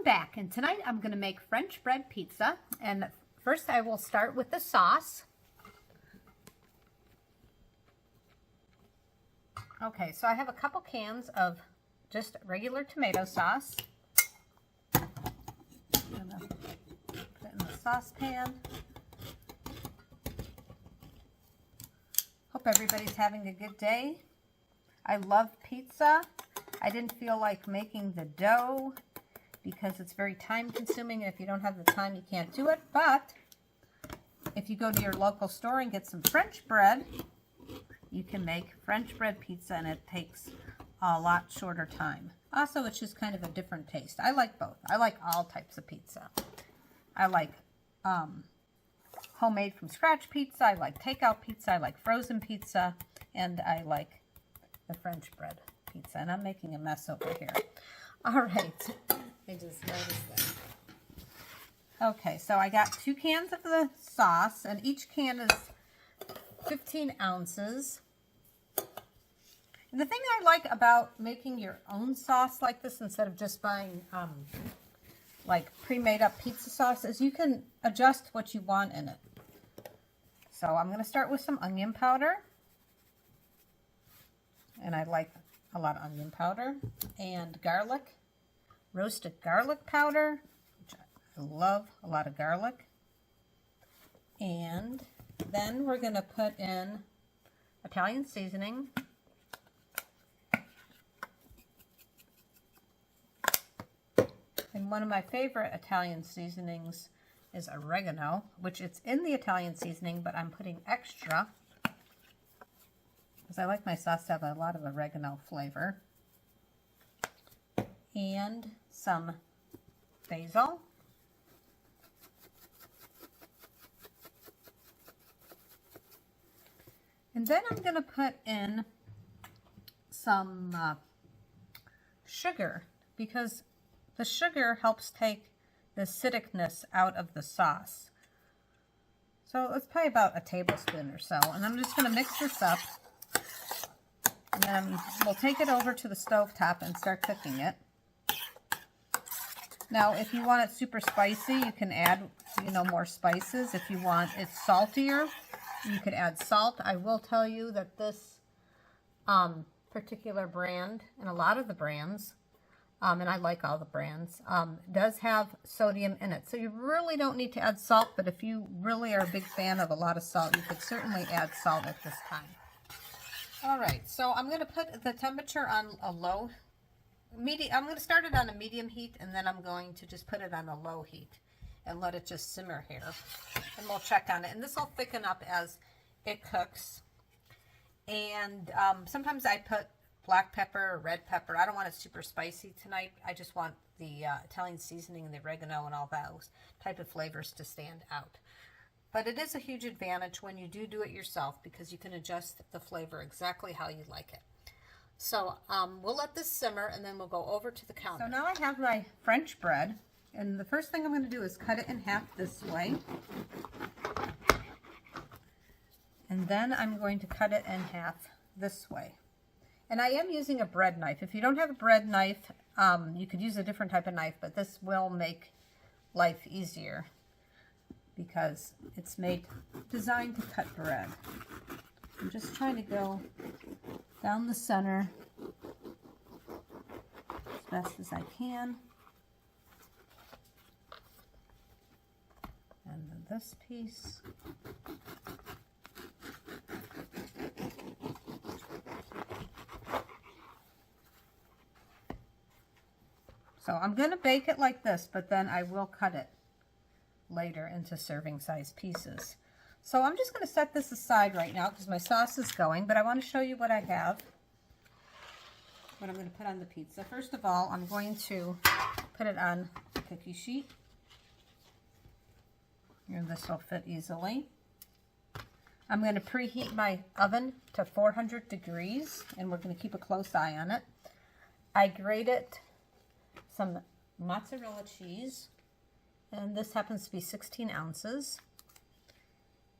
Welcome back, and tonight I'm going to make French bread pizza. And first I will start with the sauce. Okay, so I have a couple cans of just regular tomato sauce. I'm going to put it in the saucepan. Hope everybody's having a good day. I love pizza. I didn't feel like making the dough because it's very time consuming. If you don't have the time, you can't do it. But if you go to your local store and get some French bread, you can make French bread pizza, and it takes a lot shorter time. Also, it's just kind of a different taste. I like both. I like all types of pizza. I like homemade from scratch pizza. I like takeout pizza. I like frozen pizza. And I like the French bread pizza. And I'm making a mess over here. All right. I just noticed that. Okay, so I got 2 cans of the sauce, and each can is 15 ounces. And the thing I like about making your own sauce like this instead of just buying like pre-made up pizza sauce is you can adjust what you want in it. So I'm going to start with some onion powder. And I like a lot of onion powder. And garlic. Roasted garlic powder, which I love, a lot of garlic. And then we're going to put in Italian seasoning. And one of my favorite Italian seasonings is oregano, which it's in the Italian seasoning, but I'm putting extra because I like my sauce to have a lot of oregano flavor. And some basil. And then I'm going to put in some sugar, because the sugar helps take the acidicness out of the sauce. So it's probably about a tablespoon or so. And I'm just going to mix this up. And then we'll take it over to the stovetop and start cooking it. Now, if you want it super spicy, you can add, more spices. If you want it saltier, you could add salt. I will tell you that this particular brand, and a lot of the brands, and I like all the brands, does have sodium in it. So you really don't need to add salt, but if you really are a big fan of a lot of salt, you could certainly add salt at this time. All right, so I'm going to put the temperature on a low medium. I'm going to start it on a medium heat, and then I'm going to just put it on a low heat and let it just simmer here. And we'll check on it. And this will thicken up as it cooks. And sometimes I put black pepper or red pepper. I don't want it super spicy tonight. I just want the Italian seasoning and the oregano and all those type of flavors to stand out. But it is a huge advantage when you do it yourself, because you can adjust the flavor exactly how you like it. So we'll let this simmer, and then we'll go over to the counter. So now I have my French bread, and the first thing I'm going to do is cut it in half this way. And then I'm going to cut it in half this way. And I am using a bread knife. If you don't have a bread knife, you could use a different type of knife, but this will make life easier because it's designed to cut bread. I'm just trying to go down the center as best as I can. And then this piece. So I'm going to bake it like this, but then I will cut it later into serving size pieces. So I'm just going to set this aside right now because my sauce is going, but I want to show you what I have, what I'm going to put on the pizza. First of all, I'm going to put it on the cookie sheet. And this will fit easily. I'm going to preheat my oven to 400 degrees, and we're going to keep a close eye on it. I grated some mozzarella cheese, and this happens to be 16 ounces.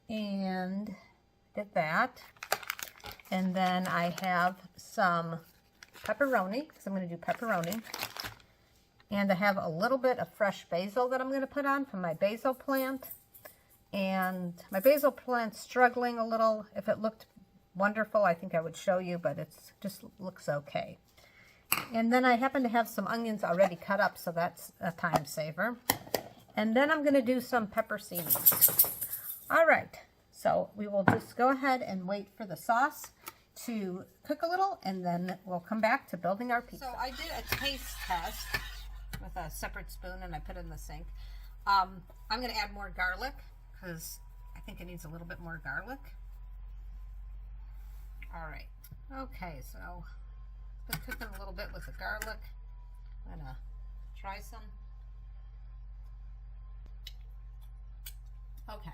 And did that. And then I have some pepperoni, because I'm going to do pepperoni. And I have a little bit of fresh basil that I'm going to put on from my basil plant. And my basil plant's struggling a little. If it looked wonderful, I think I would show you, but it just looks okay. And then I happen to have some onions already cut up, so that's a time saver. And then I'm going to do some pepperoncinis. All right, so we will just go ahead and wait for the sauce to cook a little, and then we'll come back to building our pizza. So I did a taste test with a separate spoon, and I put it in the sink. I'm going to add more garlic because I think it needs a little bit more garlic. All right. Okay, so it's been cooking a little bit with the garlic. I'm going to try some. Okay.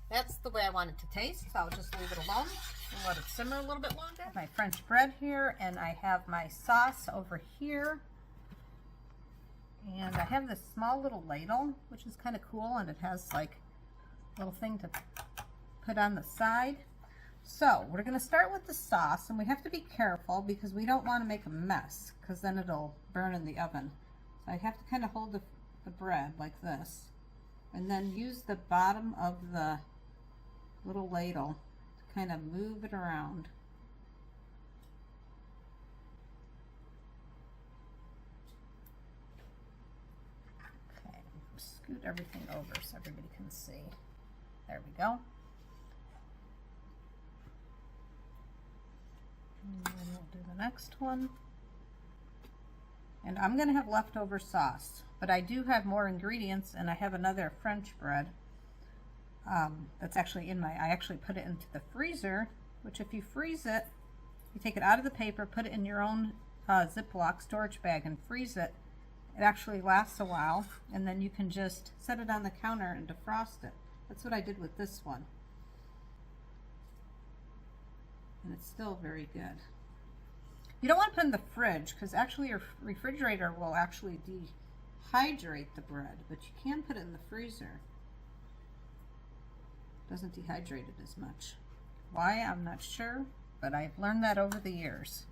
That's the way I want it to taste, so I'll just leave it alone and let it simmer a little bit longer. My French bread here, and I have my sauce over here. And I have this small little ladle, which is kind of cool, and it has like a little thing to put on the side. So we're going to start with the sauce, and we have to be careful because we don't want to make a mess because then it'll burn in the oven. So I have to kind of hold the bread like this, and then use the bottom of the little ladle to kind of move it around. Okay, scoot everything over so everybody can see. There we go. And then we'll do the next one. And I'm going to have leftover sauce, but I do have more ingredients, and I have another French bread that's actually I actually put it into the freezer, which if you freeze it, you take it out of the paper, put it in your own Ziploc storage bag and freeze it. It actually lasts a while, and then you can just set it on the counter and defrost it. That's what I did with this one. And it's still very good. You don't want to put it in the fridge because actually your refrigerator will actually dehydrate the bread, but you can put it in the freezer. It doesn't dehydrate it as much. Why, I'm not sure, but I've learned that over the years.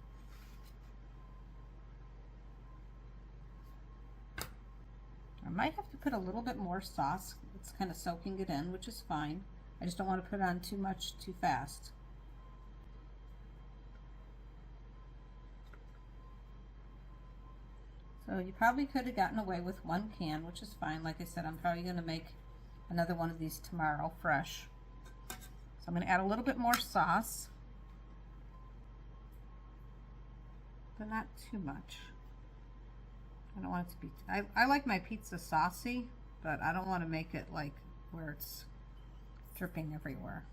I might have to put a little bit more sauce. It's kind of soaking it in, which is fine. I just don't want to put on too much too fast. So you probably could have gotten away with one can, which is fine. Like I said, I'm probably going to make another one of these tomorrow, fresh. So I'm going to add a little bit more sauce, but not too much. I don't want it to be, I like my pizza saucy, but I don't want to make it like where it's dripping everywhere.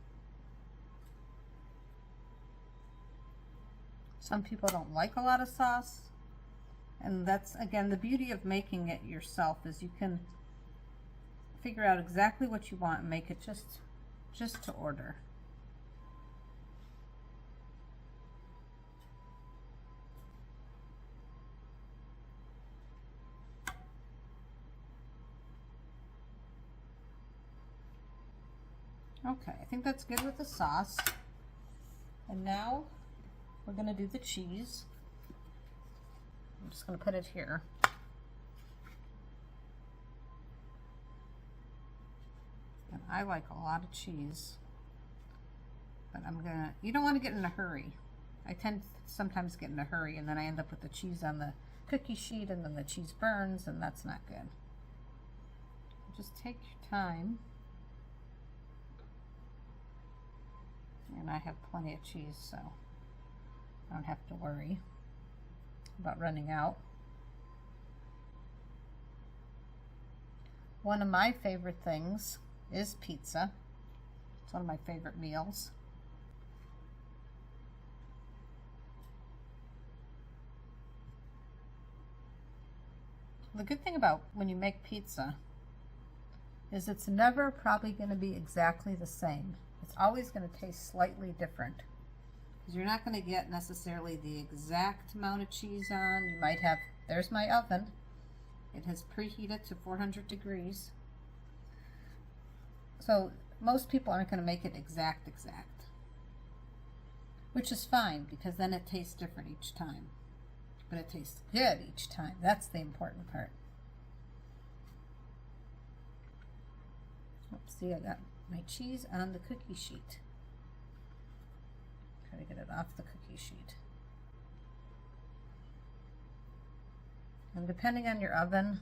Some people don't like a lot of sauce. And that's, again, the beauty of making it yourself is you can figure out exactly what you want and make it just to order. Okay, I think that's good with the sauce. And now we're going to do the cheese. I'm just going to put it here. And I like a lot of cheese, but you don't want to get in a hurry. I tend to sometimes get in a hurry, and then I end up with the cheese on the cookie sheet, and then the cheese burns, and that's not good. Just take your time. And I have plenty of cheese, so I don't have to worry about running out. One of my favorite things is pizza. It's one of my favorite meals. The good thing about when you make pizza is it's never probably going to be exactly the same. It's always going to taste slightly different. You're not going to get necessarily the exact amount of cheese on. You might have, there's my oven. It has preheated to 400 degrees. So most people aren't going to make it exact. Which is fine because then it tastes different each time. but it tastes good each time. That's the important part. Oops, see, I got my cheese on the cookie sheet. Try to get it off the cookie sheet. And depending on your oven,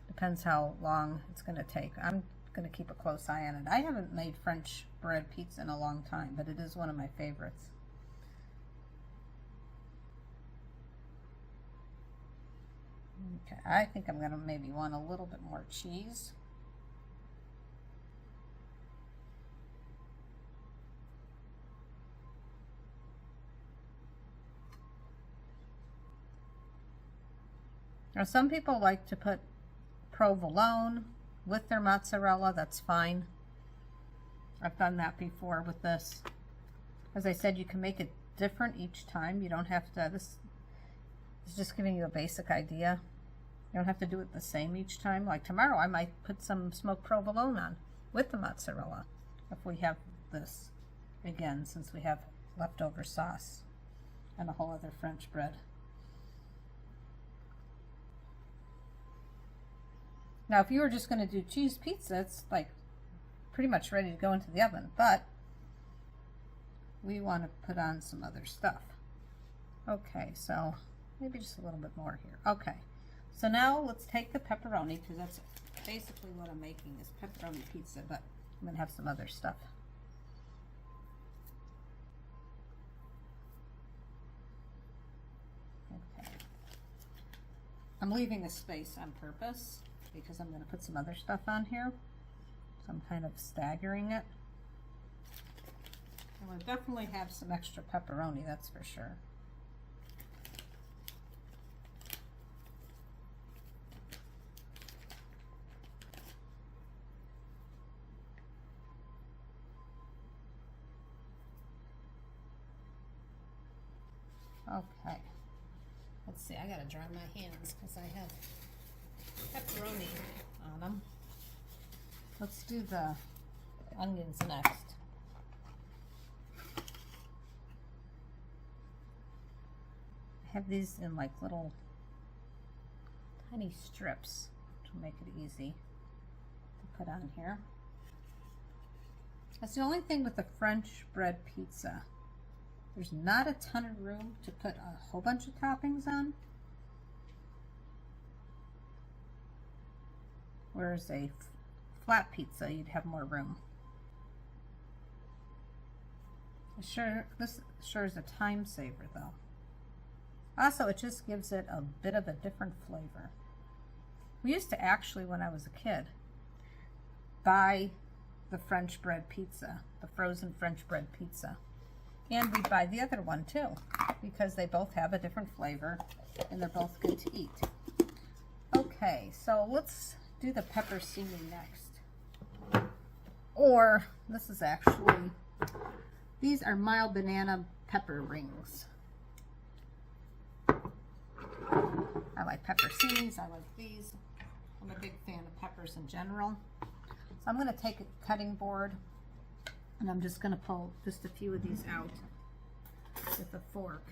depends how long it's going to take. I'm going to keep a close eye on it. I haven't made French bread pizza in a long time, but it is one of my favorites. Okay, I think I'm going to maybe want a little bit more cheese. Now, some people like to put provolone with their mozzarella. That's fine. I've done that before with this. As I said, you can make it different each time. You don't have to, this is just giving you a basic idea. You don't have to do it the same each time. Like tomorrow, I might put some smoked provolone on with the mozzarella if we have this again, since we have leftover sauce and a whole other French bread. Now, if you were just going to do cheese pizza, it's like pretty much ready to go into the oven, but we want to put on some other stuff. Okay, so maybe just a little bit more here. Okay, so now let's take the pepperoni, because that's basically what I'm making is pepperoni pizza, but I'm going to have some other stuff. Okay, I'm leaving a space on purpose, because I'm going to put some other stuff on here. So I'm kind of staggering it. And we'll definitely have some extra pepperoni, that's for sure. Okay. Let's see, I gotta dry my hands because I have pepperoni on them. Let's do the onions next. I have these in like little tiny strips to make it easy to put on here. That's the only thing with the French bread pizza. There's not a ton of room to put a whole bunch of toppings on. Whereas a flat pizza, you'd have more room. This sure is a time saver though. Also, it just gives it a bit of a different flavor. We used to actually, when I was a kid, buy the French bread pizza, the frozen French bread pizza. And we'd buy the other one too, because they both have a different flavor and they're both good to eat. Okay, so let's do the peppersini next. Or, this is actually, these are mild banana pepper rings. I like peppercinis, I like these. I'm a big fan of peppers in general. So I'm going to take a cutting board and I'm just going to pull just a few of these out with a fork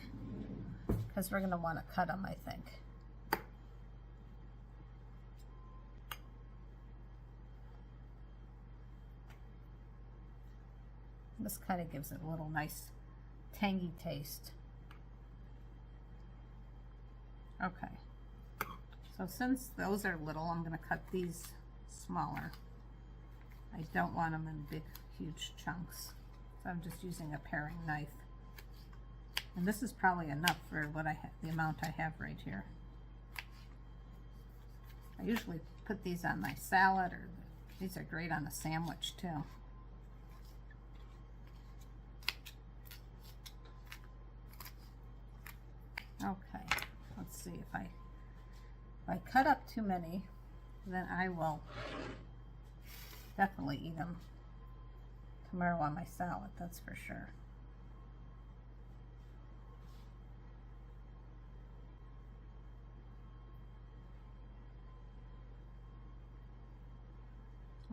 because we're going to want to cut them, I think. This kind of gives it a little nice tangy taste. Okay, so since those are little, I'm going to cut these smaller. I don't want them in big, huge chunks, so I'm just using a paring knife. And this is probably enough for what the amount I have right here. I usually put these on my salad, or these are great on a sandwich too. Okay, let's see, if I cut up too many, then I will definitely eat them tomorrow on my salad, that's for sure.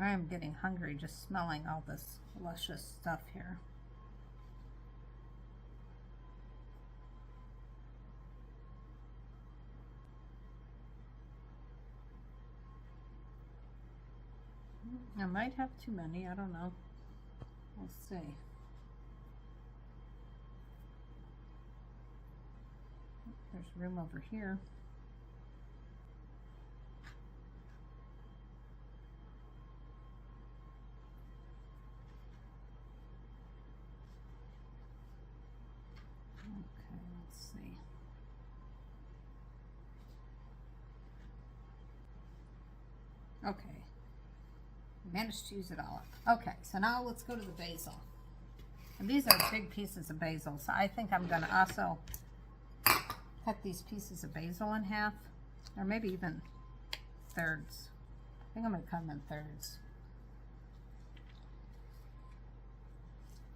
I am getting hungry just smelling all this luscious stuff here. I might have too many, I don't know. We'll see. There's room over here. Okay, let's see. Okay. Managed to use it all up. Okay, so now let's go to the basil. And these are big pieces of basil, so I think I'm going to also cut these pieces of basil in half, or maybe even thirds. I think I'm going to cut them in thirds.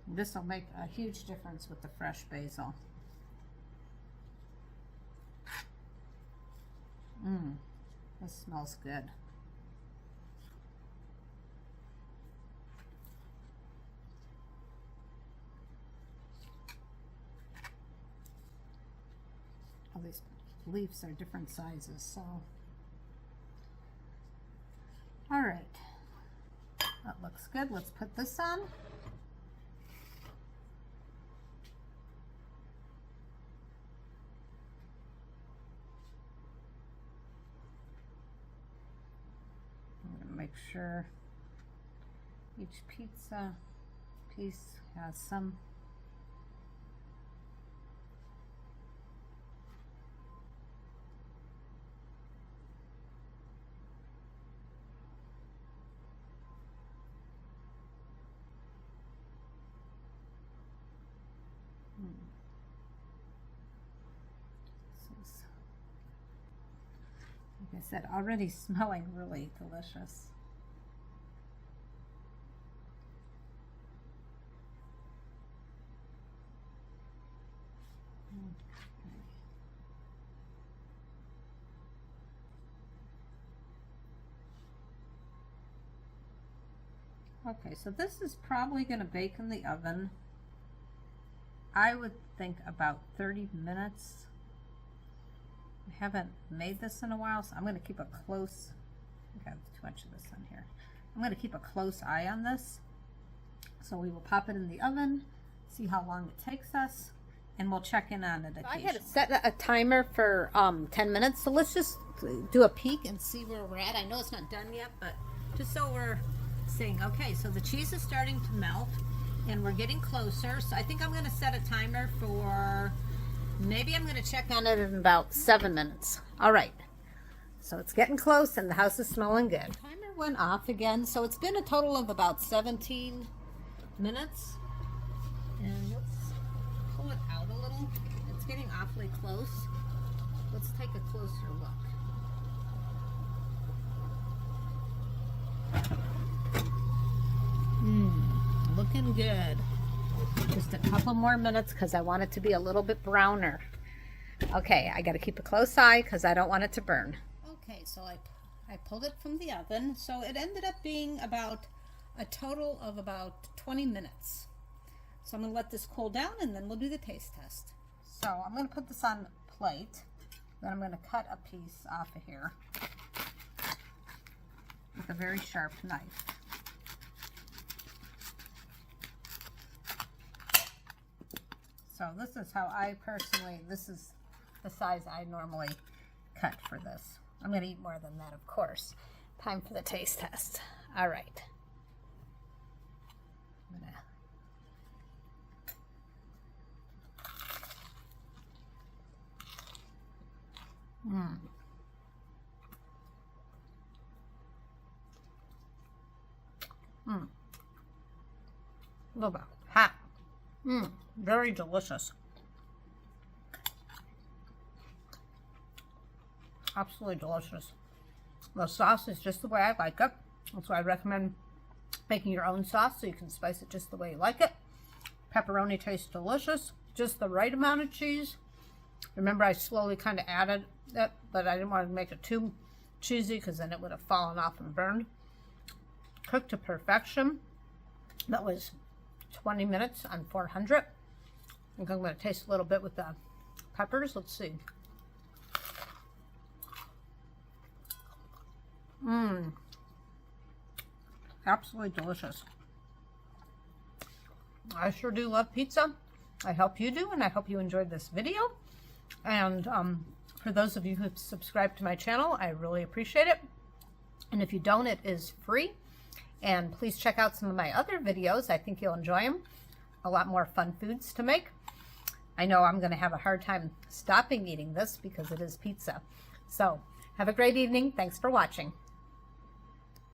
This will make a huge difference with the fresh basil. This smells good. All these leaves are different sizes, so. All right, that looks good. Let's put this on. I'm gonna make sure each pizza piece has some like I said, already smelling really delicious. Okay, so this is probably going to bake in the oven. I would think about 30 minutes. I haven't made this in a while, so I'm going to keep a close, I think I have too much of this in here. I'm going to keep a close eye on this. So we will pop it in the oven, see how long it takes us, and we'll check in on it occasionally. I had set a timer for 10 minutes, so let's just do a peek and see where we're at. I know it's not done yet, but just so we're seeing. Okay, so the cheese is starting to melt, and we're getting closer. So I think I'm going to set a timer for, maybe I'm going to check on it in about 7 minutes. All right, so it's getting close, and the house is smelling good. The timer went off again, so it's been a total of about 17 minutes. And let's pull it out a little. It's getting awfully close. Let's take a closer look. Looking good. Just a couple more minutes because I want it to be a little bit browner. Okay, I got to keep a close eye because I don't want it to burn. Okay, so I pulled it from the oven. So it ended up being about a total of about 20 minutes. So I'm going to let this cool down and then we'll do the taste test. So I'm going to put this on a plate. Then I'm going to cut a piece off of here with a very sharp knife. So this is how I personally, this is the size I normally cut for this. I'm going to eat more than that, of course. Time for the taste test. All right. A little bit hot. Very delicious. Absolutely delicious. The sauce is just the way I like it. That's why I recommend making your own sauce so you can spice it just the way you like it. Pepperoni tastes delicious. Just the right amount of cheese. Remember, I slowly kind of added it, but I didn't want to make it too cheesy because then it would have fallen off and burned. Cooked to perfection. That was 20 minutes on 400. I think I'm going to taste a little bit with the peppers. Let's see. Absolutely delicious. I sure do love pizza. I hope you do, and I hope you enjoyed this video. And for those of you who've subscribed to my channel, I really appreciate it. And if you don't, it is free. And please check out some of my other videos. I think you'll enjoy them. A lot more fun foods to make. I know I'm going to have a hard time stopping eating this because it is pizza. So have a great evening. Thanks for watching.